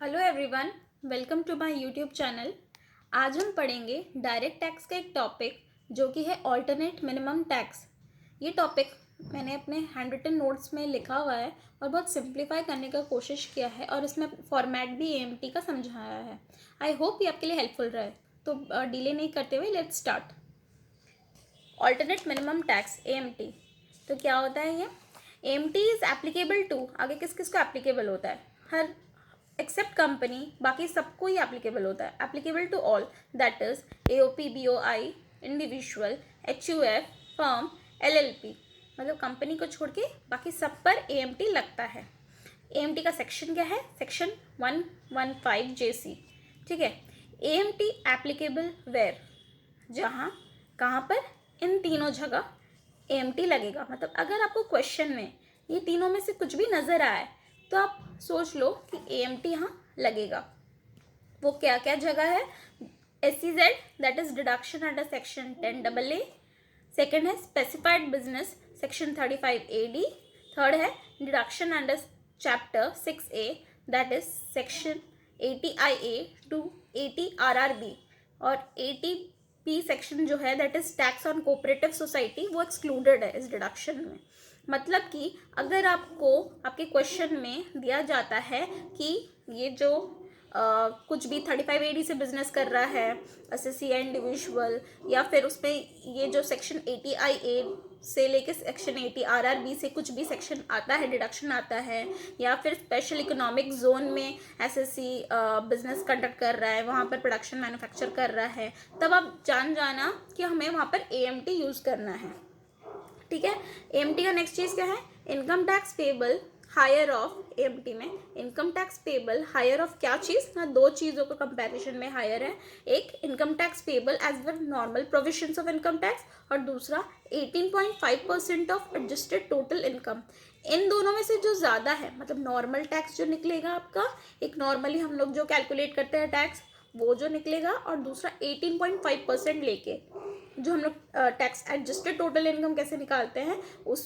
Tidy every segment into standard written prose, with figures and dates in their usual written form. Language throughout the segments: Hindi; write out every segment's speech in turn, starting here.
Hello everyone, welcome to my YouTube channel. आज हम पढ़ेंगे डायरेक्ट टैक्स का एक टॉपिक जो कि है ऑल्टरनेट मिनिमम टैक्स। ये टॉपिक मैंने अपने हैंड रिटन नोट्स में लिखा हुआ है और बहुत सिंप्लीफाई करने का कोशिश किया है और इसमें फॉर्मेट भी एएमटी का समझाया है। आई होप ये आपके लिए हेल्पफुल रहे। तो डिले नहीं करते हुए let's start. Alternate minimum tax AMT, तो क्या होता है ये? एएमटी इज एप्लीकेबल टू, आगे किस किस को एप्लीकेबल होता है? हर एक्सेप्ट कंपनी, बाकी सबको ही एप्लीकेबल होता है। Applicable to all, that is AOP, BOI, individual, HUF, firm, LLP, मतलब कंपनी को छोड़ के बाकी सब पर एएमटी लगता है। एएमटी का सेक्शन क्या है? सेक्शन 115 जेसी। ठीक है। एएमटी एप्लीकेबल वेयर, जहाँ कहाँ पर? इन तीनों जगह एएमटी लगेगा। मतलब अगर आपको क्वेश्चन में ये तीनों में से कुछ भी नजर आए तो आप सोच लो कि एएमटी यहाँ लगेगा। वो क्या क्या जगह है? SEZ, that is deduction under section 10AA। Second है specified business, section 35AD। Third है deduction under chapter 6A, that is section 80IA to 80RRB। और 80B सेक्शन जो है that is tax on cooperative society, वो एक्सक्लूडेड है इस डिडक्शन में। मतलब कि अगर आपको आपके क्वेश्चन में दिया जाता है कि ये जो कुछ भी 35AD से बिजनेस कर रहा है, एसएससी या इंडिविजुअल, या फिर उसमें ये जो सेक्शन 80IA से लेके सेक्शन 80RRB से कुछ भी सेक्शन आता है, डिडक्शन आता है, या फिर स्पेशल इकोनॉमिक जोन में एसएससी बिजनेस कंडक्ट कर रहा है, वहाँ पर प्रोडक्शन मैन्युफैक्चर कर रहा है, तब आप जाना कि हमें वहाँ पर एएमटी यूज़ करना है। ठीक है। एएमटी का नेक्स्ट चीज क्या है? Income tax payable higher of. AMT में income tax payable higher of क्या चीज ना? दो चीजों का कंपैरिजन में हायर है। एक income tax payable as per normal provisions of income tax, और दूसरा 18.5% ऑफ एडजस्टेड टोटल इनकम। इन दोनों में से जो ज्यादा है, मतलब नॉर्मल टैक्स जो निकलेगा आपका, एक नॉर्मली हम लोग जो कैलकुलेट करते हैं टैक्स, वो जो निकलेगा, और दूसरा 18.5% लेके जो हम लोग टैक्स एडजस्टेड टोटल इनकम कैसे निकालते हैं उस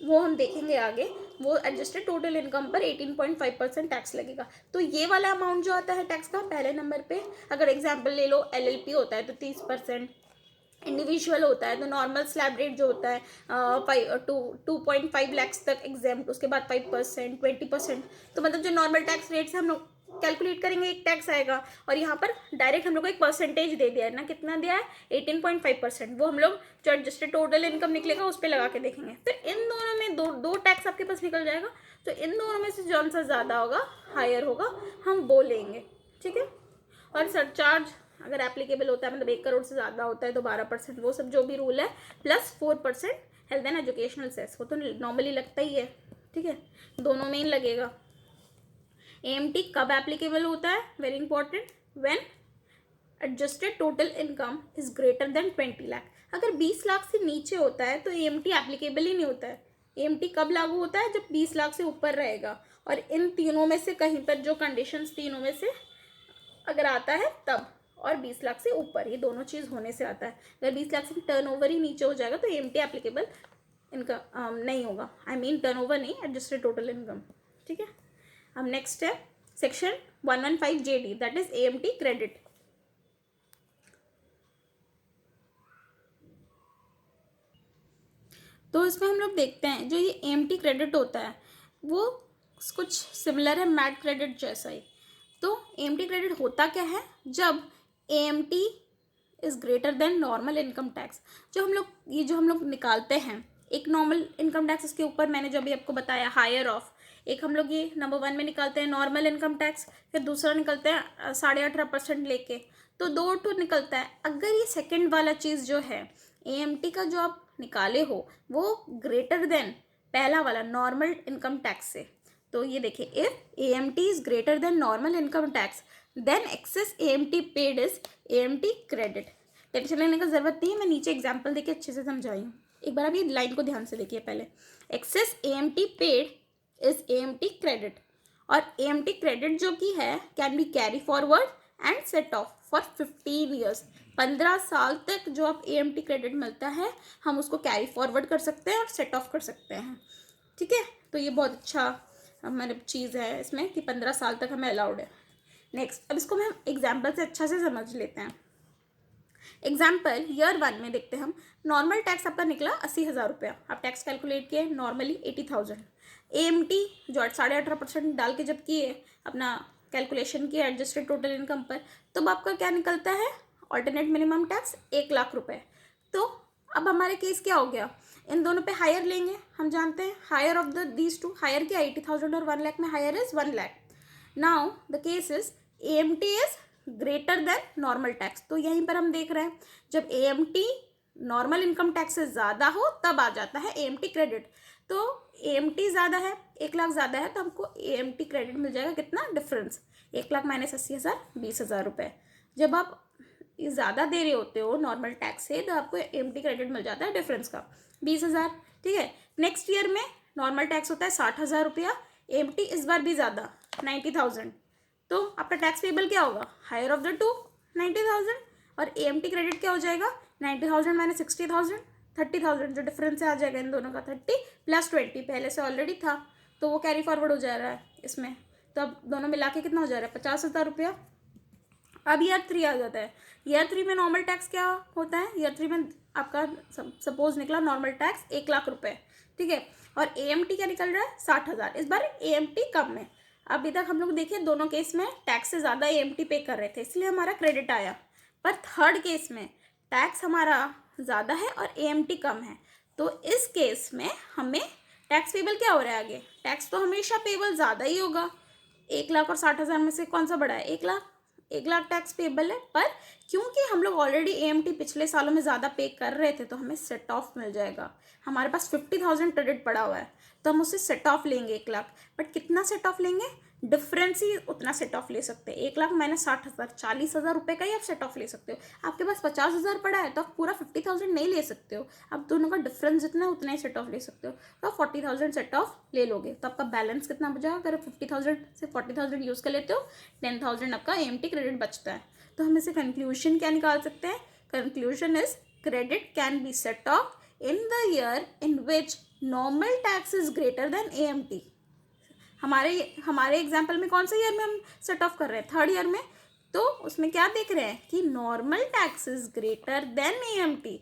वो हम देखेंगे आगे। वो एडजस्टेड टोटल इनकम पर 18.5% टैक्स लगेगा। तो ये वाला अमाउंट जो आता है टैक्स का पहले नंबर पे, अगर एग्जांपल ले लो एलएलपी होता है तो 30%, इंडिविजुअल होता है तो नॉर्मल स्लैब रेट जो होता है 2.5 लैक्स तक एग्जाम्प्ट, उसके बाद 5%, 20%। तो मतलब जो नॉर्मल टैक्स रेट से हम लोग कैलकुलेट करेंगे एक टैक्स आएगा, और यहाँ पर डायरेक्ट हम लोग को एक परसेंटेज दे दिया है ना, कितना दिया है? 18.5%। वो हम लोग जो एडजस्टेड टोटल इनकम निकलेगा उस पर लगा के देखेंगे। फिर इन दोनों में दो टैक्स आपके पास निकल जाएगा। तो इन दोनों में से जौन सा ज़्यादा होगा, हायर होगा, हम वो लेंगे। ठीक है। और सरचार्ज अगर एप्लीकेबल होता है, मतलब 1 करोड़ से ज़्यादा होता है तो 12%, वो सब जो भी रूल है, plus 4% health and educational cess, वो तो नॉर्मली लगता ही है। ठीक है। दोनों में ही लगेगा। एएमटी कब एप्लीकेबल होता है? Very important, when adjusted total income is greater then 20 lakh. अगर 20 लाख से नीचे होता है तो एएमटी एप्लीकेबल ही नहीं होता है। एएमटी कब लागू होता है? जब 20 लाख से ऊपर रहेगा, और इन तीनों में से कहीं पर जो कंडीशंस तीनों में से अगर आता है तब, और 20 लाख से ऊपर, ये दोनों चीज़ होने से आता है। अगर 20 लाख से टर्नओवर ही नीचे हो जाएगा तो एएमटी एप्लीकेबल इनका नहीं होगा। आई मीन टर्नओवर नहीं, एडजस्टेड टोटल इनकम। ठीक है। अब नेक्स्ट है section 115 JD, that is AMT credit. तो इसमें हम लोग देखते हैं जो ये एएमटी क्रेडिट होता है वो कुछ सिमिलर है मैट क्रेडिट जैसा ही। तो एएमटी क्रेडिट होता क्या है? जब AMT is greater than normal income tax. जो हम लोग निकालते हैं, एक नॉर्मल इनकम टैक्स, इसके ऊपर मैंने जो भी आपको बताया हायर ऑफ, एक हम लोग ये नंबर 1 में निकालते हैं नॉर्मल इनकम टैक्स, फिर दूसरा निकलते हैं 18.5% लेके, तो दो टू निकलता है। अगर ये सेकंड वाला चीज़ जो है एएमटी का जो आप निकाले हो वो ग्रेटर देन पहला वाला नॉर्मल इनकम टैक्स से, तो ये देखिए, if AMT is greater than normal income tax then excess AMT paid is AMT credit. Tension लेने का जरूरत नहीं है, मैं नीचे एग्जाम्पल देके अच्छे से समझाई हूँ। एक बार आप ये लाइन को ध्यान से देखिए पहले। Excess AMT paid is AMT credit, और एएमटी क्रेडिट जो की है can be carry forward and set off for 15 years. 15 साल तक जो आप एएमटी क्रेडिट मिलता है हम उसको कैरी फॉरवर्ड कर सकते हैं और सेट ऑफ कर सकते हैं। ठीक है। तो ये बहुत अच्छा हमारे चीज़ है इसमें कि 15 साल तक हमें अलाउड है। नेक्स्ट, अब इसको हम एग्जाम्पल से अच्छा से समझ लेते हैं। एग्जाम्पल ईयर 1 में देखते हैं हम। नॉर्मल टैक्स आपका निकला 80,000 रुपया, आप टैक्स कैलकुलेट किए नॉर्मली 80,000। AMT जो 18.5% डाल के जब किए अपना कैलकुलेशन किया एडजस्टेड टोटल इनकम पर, तो आपका क्या निकलता है, ऑल्टरनेट मिनिमम टैक्स 1,00,000 रुपये। तो अब हमारे केस क्या हो गया, इन दोनों पे हायर लेंगे, हम जानते हैं higher of the these two, higher क्या 80,000 और 1,00,000 में higher is 1,00,000। Now the case is AMT is greater than normal tax. तो यहीं पर हम देख रहे हैं जब AMT नॉर्मल इनकम टैक्स से ज़्यादा हो तब आ जाता है AMT क्रेडिट। तो AMT ज़्यादा है, 1,00,000 ज़्यादा है, तो हमको AMT क्रेडिट मिल जाएगा कितना, डिफरेंस 1,00,000 माइनस 80,000 20,000 रुपये। जब आप ज़्यादा दे रहे होते हो नॉर्मल टैक्स से तो आपको AMT क्रेडिट मिल जाता है डिफरेंस का 20,000। ठीक है, नेक्स्ट ईयर में नॉर्मल टैक्स होता है 60,000 रुपया, AMT इस बार भी ज़्यादा 90,000, तो आपका टैक्स पेबल क्या होगा, हायर ऑफ द टू 90,000, और AMT क्रेडिट क्या हो जाएगा 90,000 माइनस 60,000 30,000, जो डिफरेंस आ जाएगा इन दोनों का 30 प्लस 20 पहले से ऑलरेडी था, तो वो कैरी फॉरवर्ड हो जा रहा है इसमें। तो अब दोनों मिला के कितना हो जा रहा है 50,000 रुपया। अब ईयर 3 आ जाता है। ईयर 3 में नॉर्मल टैक्स क्या होता है, ईयर 3 में आपका सपोज निकला नॉर्मल टैक्स 1,00,000 रुपये, ठीक है, और AMT क्या निकल रहा है 60,000। इस बार AMT कम है। अभी तक हम लोग देखिए दोनों केस में टैक्स से ज़्यादा AMT पे कर रहे थे इसलिए हमारा क्रेडिट आया, पर थर्ड केस में टैक्स हमारा ज़्यादा है और AMT कम है, तो इस केस में हमें टैक्स पेबल क्या हो रहा है, आगे टैक्स तो हमेशा पेबल ज़्यादा ही होगा। 1,00,000 और 60,000 में से कौन सा बड़ा है, 1,00,000, 1,00,000 टैक्स पेबल है, पर क्योंकि हम लोग ऑलरेडी AMT पिछले सालों में ज़्यादा पे कर रहे थे तो हमें सेट ऑफ मिल जाएगा। हमारे पास 50,000 क्रेडिट पड़ा हुआ है तो हम उससे सेट ऑफ लेंगे 1,00,000, बट कितना सेट ऑफ लेंगे, डिफरेंस ही उतना सेट ऑफ ले सकते हैं। 1,00,000 माइनस 60,000 40,000 रुपये का ही आप सेट ऑफ ले सकते हो। आपके पास 50,000 पड़ा है तो आप पूरा 50,000 नहीं ले सकते हो, आप दोनों का डिफरेंस जितना है उतना ही सेट ऑफ ले सकते हो, तो 40,000 सेट ऑफ ले लोगे तो आपका बैलेंस कितना बचा, अगर 50,000 से 40,000 यूज़ कर लेते हो 10,000 आपका AMT क्रेडिट बचता है। तो हम इसे कंक्लूजन क्या निकाल सकते हैं, conclusion is credit can be set of in the year in which normal tax is greater then AMT। हमारे एग्जाम्पल में कौन से ईयर में हम सेट ऑफ कर रहे हैं, थर्ड ईयर में, तो उसमें क्या देख रहे हैं कि normal tax is greater then AMT।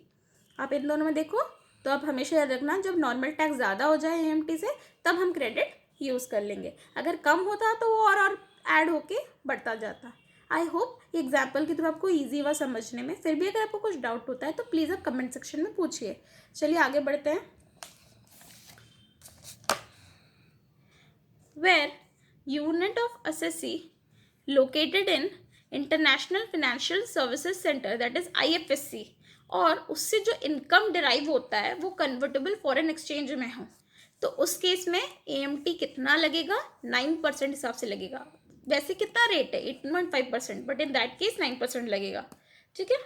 आप इन दोनों में देखो तो आप हमेशा याद रखना जब नॉर्मल टैक्स ज़्यादा हो जाए AMT से तब हम क्रेडिट यूज़ कर लेंगे, अगर कम होता तो वो और ऐड होके बढ़ता जाता। आई होप ये एग्जाम्पल की थ्रू आपको ईजी हुआ समझने में। फिर भी अगर आपको कुछ डाउट होता है तो प्लीज़ आप कमेंट सेक्शन में पूछिए। चलिए आगे बढ़ते हैं। Where unit of assessee located in International Financial Services Center that is IFSC और उससे जो इनकम डिराइव होता है वो कन्वर्टेबल फॉरेन एक्सचेंज में हो, तो उस केस में AMT कितना लगेगा, 9% हिसाब से लगेगा। वैसे कितना रेट है 8.5%, बट इन दैट केस 9% लगेगा। ठीक है,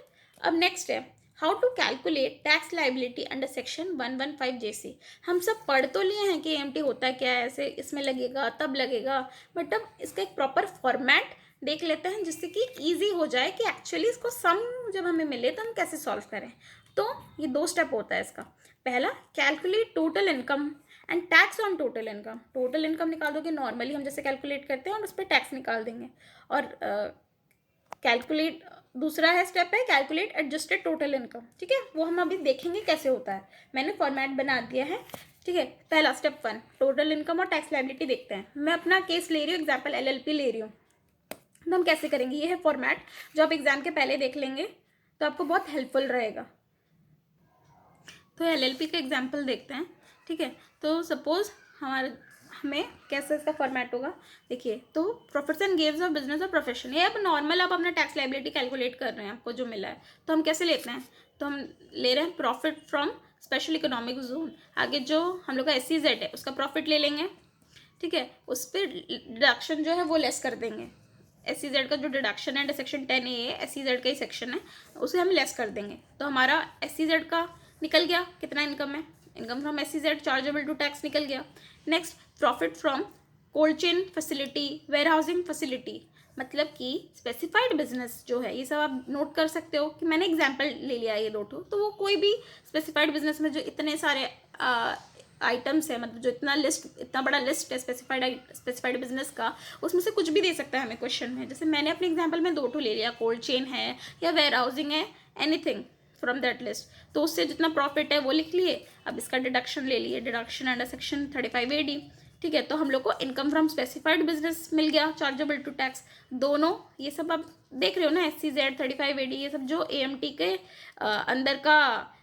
अब नेक्स्ट है how to calculate tax liability under section 115 JC। हम सब पढ़ तो लिए हैं कि AMT होता क्या है, ऐसे इसमें लगेगा तब लगेगा, बट अब इसका एक प्रॉपर फॉर्मेट देख लेते हैं जिससे कि ईजी हो जाए कि एक्चुअली इसको सम जब हमें मिले तो हम कैसे सॉल्व करें। तो ये 2 स्टेप होता है इसका। पहला, calculate total income and tax on total income. Total income निकाल दोगे नॉर्मली हम जैसे कैलकुलेट करते हैं और उस पर टैक्स निकाल देंगे। और कैलकुलेट दूसरा है स्टेप है कैलकुलेट एडजस्टेड टोटल इनकम। ठीक है, वो हम अभी देखेंगे कैसे होता है, मैंने फॉर्मेट बना दिया है। ठीक है, पहला स्टेप 1 टोटल इनकम और टैक्स लायबिलिटी देखते हैं। मैं अपना केस ले रही हूँ, एग्जाम्पल LLP ले रही हूँ, तो हम कैसे करेंगे, ये है फॉर्मेट जो आप एग्जाम के पहले देख लेंगे तो आपको बहुत हेल्पफुल रहेगा। तो LLP का एग्जाम्पल देखते हैं। ठीक है, तो सपोज हमें कैसे इसका फॉर्मेट होगा, देखिए, तो profits and gains of business और प्रोफेशन, ये अब नॉर्मल आप अपना टैक्स लायबिलिटी कैलकुलेट कर रहे हैं, आपको जो मिला है, तो हम कैसे लेते हैं, तो हम ले रहे हैं profit from special economic zone. आगे जो हम लोग का SEZ है उसका प्रॉफिट ले लेंगे। ठीक है, उस पर डिडक्शन जो है वो लेस कर देंगे। SEZ का जो डिडक्शन है सेक्शन 10A है, SEZ का ही सेक्शन है, उसे हम लेस कर देंगे। तो हमारा SEZ का निकल गया कितना इनकम है, income from SEZ chargeable to tax निकल गया। Next, profit from cold chain facility, warehousing facility, मतलब कि स्पेसिफाइड बिजनेस जो है, ये सब आप नोट कर सकते हो कि मैंने एग्जाम्पल ले लिया ये 2 तो वो कोई भी स्पेसिफाइड बिजनेस में जो इतने सारे आइटम्स है, मतलब जो इतना बड़ा लिस्ट है स्पेसिफाइड बिजनेस का, उसमें से कुछ भी दे सकता है हमें क्वेश्चन में। जैसे मैंने अपने एग्जाम्पल में 2 ले लिया, कोल्ड चेन है या वेयर हाउसिंग है, एनीथिंग फ्रॉम दैट लिस्ट, तो उससे जितना प्रॉफिट है वो लिख लिए। अब इसका डिडक्शन ले लिए, डिडक्शन अंडर सेक्शन 35AD, ठीक है। तो हम लोग को इनकम फ्रॉम स्पेसिफाइड बिजनेस मिल गया, चार्जेबल टू टैक्स दोनों। ये सब आप देख रहे हो ना, SCZ 35AD, ये सब जो AMT के अंदर का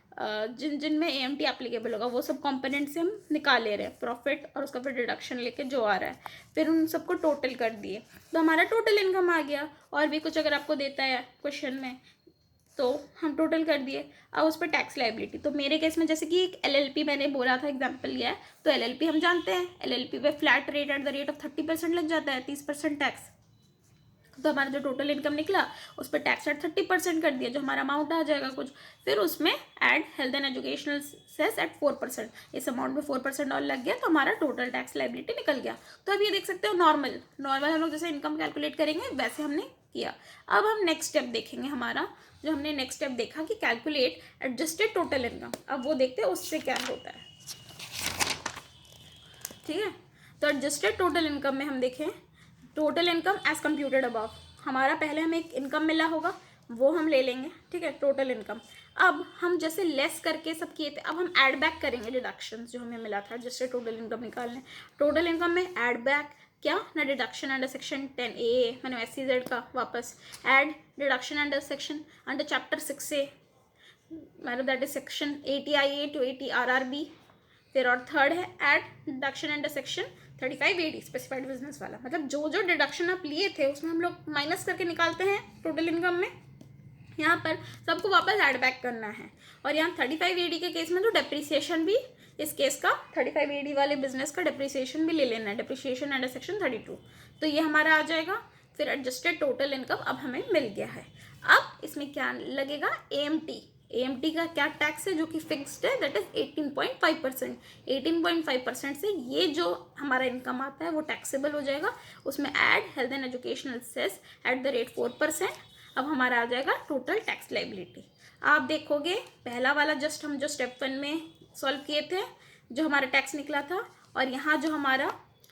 जिन में AMT एप्लीकेबल होगा वो सब कंपोनेंट से हम निकाल ले रहे हैं प्रॉफिट, और उसका फिर डिडक्शन लेके जो आ रहा है, फिर उन सबको टोटल कर दिए, तो हमारा टोटल इनकम आ गया। और भी कुछ अगर आपको देता है क्वेश्चन में तो हम टोटल कर दिए। अब उस पर टैक्स लाइबिलिटी, तो मेरे केस में जैसे कि एक LLP मैंने बोला था, एग्जांपल लिया है, तो LLP हम जानते हैं, LLP पे flat rate at the rate of 30% लग जाता है, 30% टैक्स। तो हमारा जो टोटल इनकम निकला उस पर टैक्स रेट 30% कर दिया, जो हमारा अमाउंट आ जाएगा कुछ, फिर उसमें add health and educational cess at 4%, इस अमाउंट में 4% और लग गया, तो हमारा टोटल टैक्स लाइबिलिटी निकल गया। तो अब ये देख सकते हो नॉर्मल हम लोग जैसे इनकम कैलकुलेट करेंगे वैसे हमने किया। अब हम नेक्स्ट स्टेप देखेंगे, हमारा जो हमने नेक्स्ट स्टेप देखा कि कैलकुलेट एडजस्टेड टोटल इनकम, अब वो देखते हैं उससे क्या होता है, ठीक है। तो एडजस्टेड टोटल इनकम में हम देखें, total income as computed above, हमारा पहले हमें एक इनकम मिला होगा वो हम ले लेंगे, ठीक है, टोटल इनकम। अब हम जैसे लेस करके सब किए थे, अब हम ऐड बैक करेंगे डिडक्शंस जो हमें मिला था जैसे टोटल इनकम निकालने। टोटल इनकम में ऐड बैक क्या ना, डिडक्शन अंडर सेक्शन 10A मैंने SCZ का वापस add deduction under section under chapter 6A, मतलब that is section 80IA to 80RRB। फिर और थर्ड है add deduction under section 35AD specified business वाला, मतलब जो जो डिडक्शन आप लिए थे उसमें हम लोग माइनस करके निकालते हैं टोटल इनकम में, यहाँ पर सबको वापस ऐड बैक करना है। और यहाँ 35AD के केस में तो डेप्रिसिएशन भी, इस केस का 35AD वाले बिजनेस का डेप्रिसिएशन भी ले लेना है, डेप्रिसिएशन अंडर सेक्शन 32, तो ये हमारा आ जाएगा। फिर एडजस्टेड टोटल इनकम अब हमें मिल गया है। अब इसमें क्या लगेगा, AMT का क्या टैक्स है जो कि फिक्स्ड है, दैट इज 18.5%। 18.5% से ये जो हमारा इनकम आता है वो टैक्सेबल हो जाएगा, उसमें add health and educational cess at the rate 4%। अब हमारा आ जाएगा टोटल टैक्स लाइबिलिटी। आप देखोगे पहला वाला जस्ट हम जो स्टेप 1 में सॉल्व किए थे, जो हमारा टैक्स निकला था, और यहाँ जो हमारा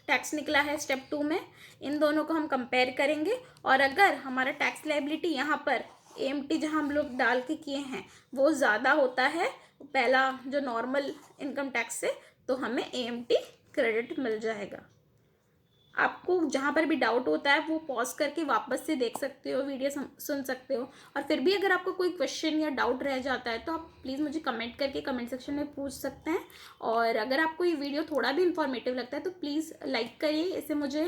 टैक्स निकला है स्टेप 2 में, इन दोनों को हम कंपेयर करेंगे। और अगर हमारा टैक्स लाइबिलिटी यहाँ पर AMT जहाँ हम लोग डाल के किए हैं वो ज़्यादा होता है पहला जो नॉर्मल इनकम टैक्स से, तो हमें AMT क्रेडिट मिल जाएगा। आपको जहाँ पर भी डाउट होता है वो पॉज करके वापस से देख सकते हो, वीडियो सुन सकते हो। और फिर भी अगर आपको कोई क्वेश्चन या डाउट रह जाता है तो आप प्लीज़ मुझे कमेंट करके कमेंट सेक्शन में पूछ सकते हैं। और अगर आपको ये वीडियो थोड़ा भी इन्फॉर्मेटिव लगता है तो प्लीज़ लाइक करिए, इससे मुझे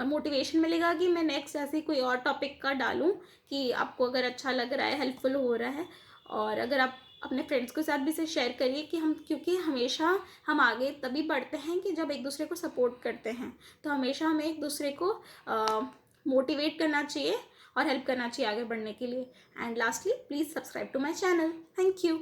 मोटिवेशन मिलेगा कि मैं नेक्स्ट ऐसे कोई और टॉपिक का डालूँ कि आपको अगर अच्छा लग रहा है, हेल्पफुल हो रहा है। और अगर आप अपने फ्रेंड्स के साथ भी इसे शेयर करिए कि क्योंकि हमेशा हम आगे तभी बढ़ते हैं कि जब एक दूसरे को सपोर्ट करते हैं, तो हमेशा हमें एक दूसरे को मोटिवेट करना चाहिए और हेल्प करना चाहिए आगे बढ़ने के लिए। And lastly please subscribe to my channel. Thank you.